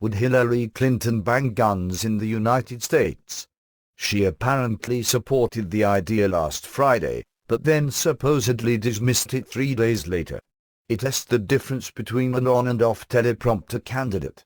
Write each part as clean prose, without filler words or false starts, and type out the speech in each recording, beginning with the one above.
Would Hillary Clinton ban guns in the United States? She apparently supported the idea last Friday, but then supposedly dismissed it 3 days later. It tests the difference between an on and off teleprompter candidate.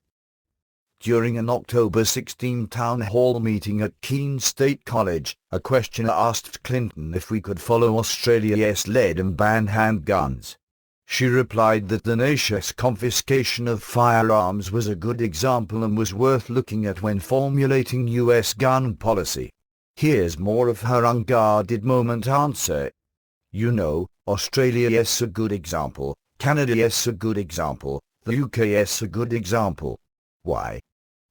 During an October 16 town hall meeting at Keene State College, a questioner asked Clinton if we could follow Australia's lead and ban handguns. She replied that the nation's confiscation of firearms was a good example and was worth looking at when formulating U.S. gun policy. Here's more of her unguarded moment answer. You know, Australia's a good example, Canada's a good example, the UK's a good example. Why?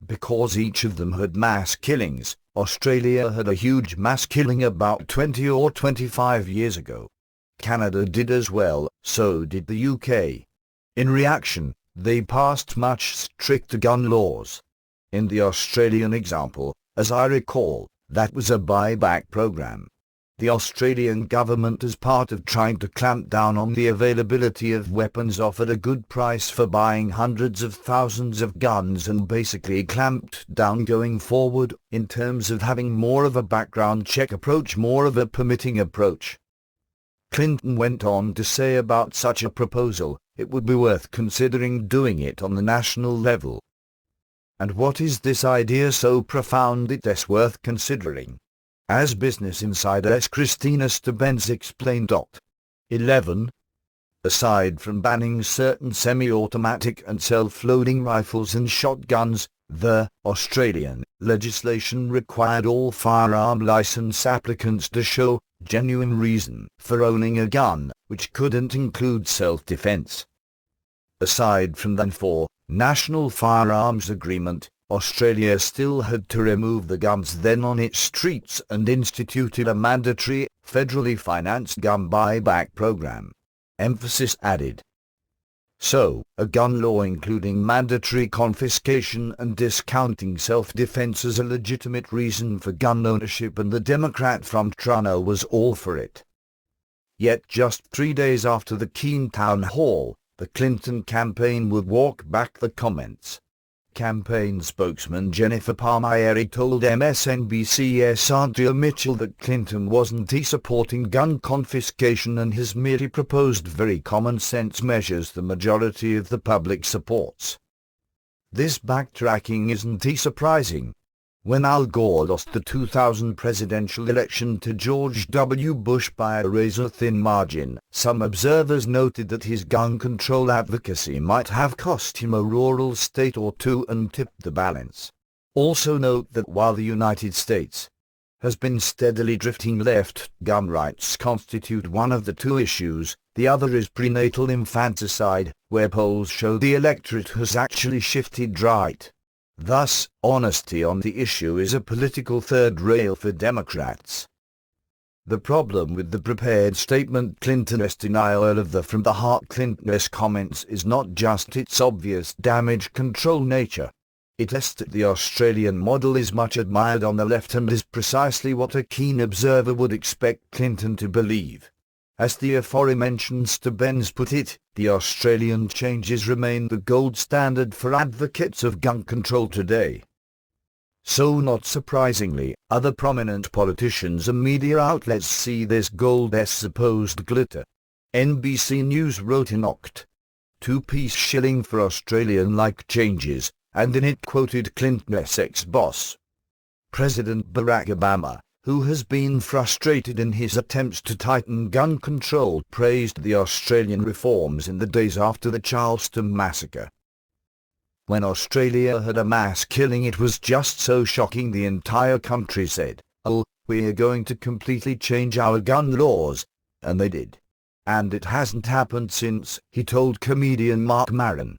Because each of them had mass killings. Australia had a huge mass killing about 20 or 25 years ago. Canada did as well, so did the UK. In reaction, they passed much stricter gun laws. In the Australian example, as I recall, that was a buyback program. The Australian government, as part of trying to clamp down on the availability of weapons, offered a good price for buying hundreds of thousands of guns and basically clamped down going forward in terms of having more of a background check approach, more of a permitting approach. Clinton went on to say about such a proposal, it would be worth considering doing it on the national level. And what is this idea so profound it's worth considering? As Business Insider's Christina Stubbins explained. 11. Aside from banning certain semi-automatic and self-loading rifles and shotguns, the Australian legislation required all firearm license applicants to show genuine reason for owning a gun, which couldn't include self-defense. Aside from the National Firearms Agreement, Australia still had to remove the guns then on its streets and instituted a mandatory, federally financed gun buyback program. Emphasis added. So, a gun law including mandatory confiscation and discounting self-defense as a legitimate reason for gun ownership, and the Democrat frontrunner was all for it. Yet just 3 days after the Keene town hall, the Clinton campaign would walk back the comments. Campaign spokesman Jennifer Palmieri told MSNBC's Andrea Mitchell that Clinton wasn't supporting gun confiscation and has merely proposed very common-sense measures the majority of the public supports. This backtracking isn't surprising. When Al Gore lost the 2000 presidential election to George W. Bush by a razor-thin margin, some observers noted that his gun control advocacy might have cost him a rural state or two and tipped the balance. Also note that while the United States has been steadily drifting left, gun rights constitute one of the two issues. The other is prenatal infanticide, where polls show the electorate has actually shifted right. Thus, honesty on the issue is a political third rail for Democrats. The problem with the prepared statement Clinton's denial of the from-the-heart Clinton's comments is not just its obvious damage control nature. It is that the Australian model is much admired on the left and is precisely what a keen observer would expect Clinton to believe. As the aforementioned Stubbins put it, the Australian changes remain the gold standard for advocates of gun control today. So not surprisingly, other prominent politicians and media outlets see this gold as supposed glitter. NBC News wrote in Oct. 2-piece shilling for Australian-like changes, and in it quoted Clinton's ex-boss, President Barack Obama, who has been frustrated in his attempts to tighten gun control, praised the Australian reforms in the days after the Charleston massacre. When Australia had a mass killing, it was just so shocking the entire country said, "Oh, we're going to completely change our gun laws," and they did. And it hasn't happened since, he told comedian Marc Maron.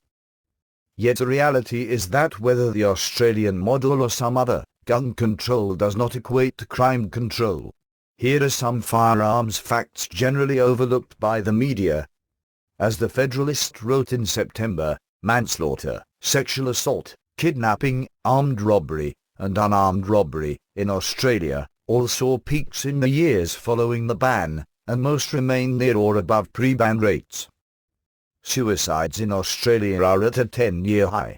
Yet the reality is that whether the Australian model or some other, gun control does not equate to crime control. Here are some firearms facts generally overlooked by the media. As the Federalist wrote in September, manslaughter, sexual assault, kidnapping, armed robbery, and unarmed robbery in Australia all saw peaks in the years following the ban, and most remain near or above pre-ban rates. Suicides in Australia are at a 10-year high.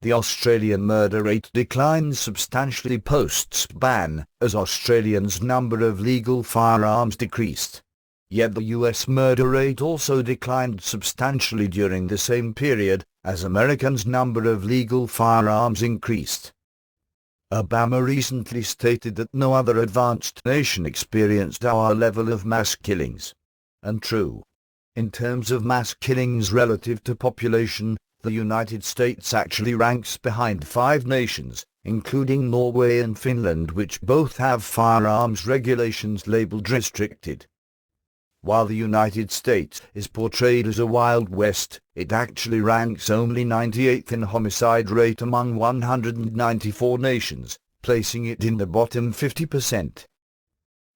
The Australian murder rate declined substantially post-ban, as Australians' number of legal firearms decreased. Yet the US murder rate also declined substantially during the same period, as Americans' number of legal firearms increased. Obama recently stated that no other advanced nation experienced our level of mass killings. And true. In terms of mass killings relative to population, the United States actually ranks behind 5 nations, including Norway and Finland, which both have firearms regulations labeled restricted. While the United States is portrayed as a Wild West, it actually ranks only 98th in homicide rate among 194 nations, placing it in the bottom 50%.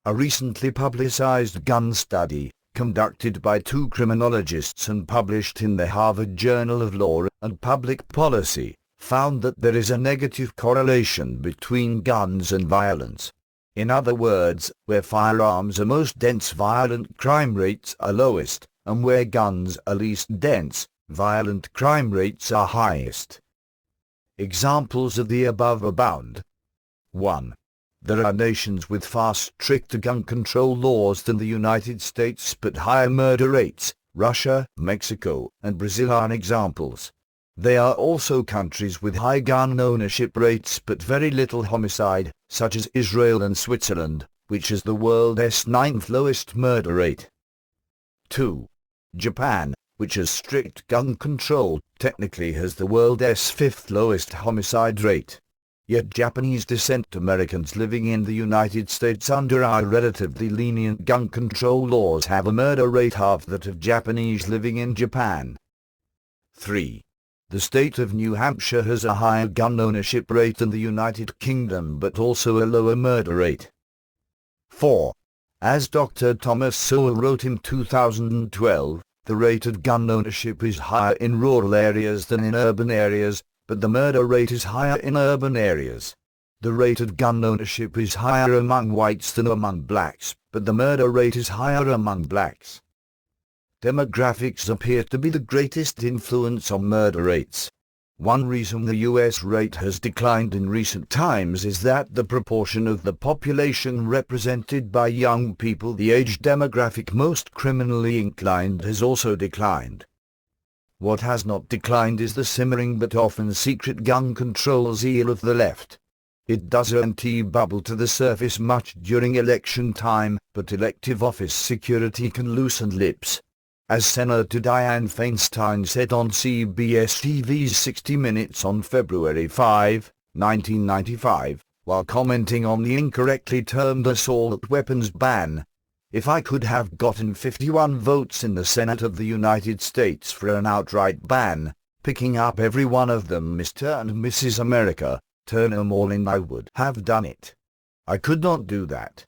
A recently publicized gun study, conducted by 2 criminologists and published in the Harvard Journal of Law and Public Policy, found that there is a negative correlation between guns and violence. In other words, where firearms are most dense, violent crime rates are lowest, and where guns are least dense, violent crime rates are highest. Examples of the above abound. 1. There are nations with far stricter gun control laws than the United States but higher murder rates. Russia, Mexico, and Brazil are examples. There are also countries with high gun ownership rates but very little homicide, such as Israel and Switzerland, which is the world's 9th lowest murder rate. 2. Japan, which has strict gun control, technically has the world's 5th lowest homicide rate. Yet Japanese descent Americans living in the United States under our relatively lenient gun control laws have a murder rate half that of Japanese living in Japan. 3. The state of New Hampshire has a higher gun ownership rate than the United Kingdom but also a lower murder rate. 4. As Dr. Thomas Sowell wrote in 2012, the rate of gun ownership is higher in rural areas than in urban areas, but the murder rate is higher in urban areas. The rate of gun ownership is higher among whites than among blacks, but the murder rate is higher among blacks. Demographics appear to be the greatest influence on murder rates. One reason the US rate has declined in recent times is that the proportion of the population represented by young people, the age demographic most criminally inclined, has also declined. What has not declined is the simmering but often secret gun control zeal of the left. It doesn't bubble to the surface much during election time, but elective office security can loosen lips. As Senator Dianne Feinstein said on CBS TV's 60 Minutes on February 5, 1995, while commenting on the incorrectly termed assault weapons ban, "If I could have gotten 51 votes in the Senate of the United States for an outright ban, picking up every one of them, Mr. and Mrs. America, turn them all in, I would have done it. I could not do that.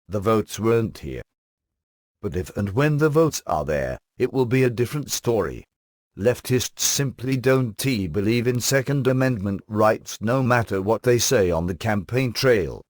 The votes weren't here. But if and when the votes are there, it will be a different story. Leftists simply don't believe in Second Amendment rights no matter what they say on the campaign trail.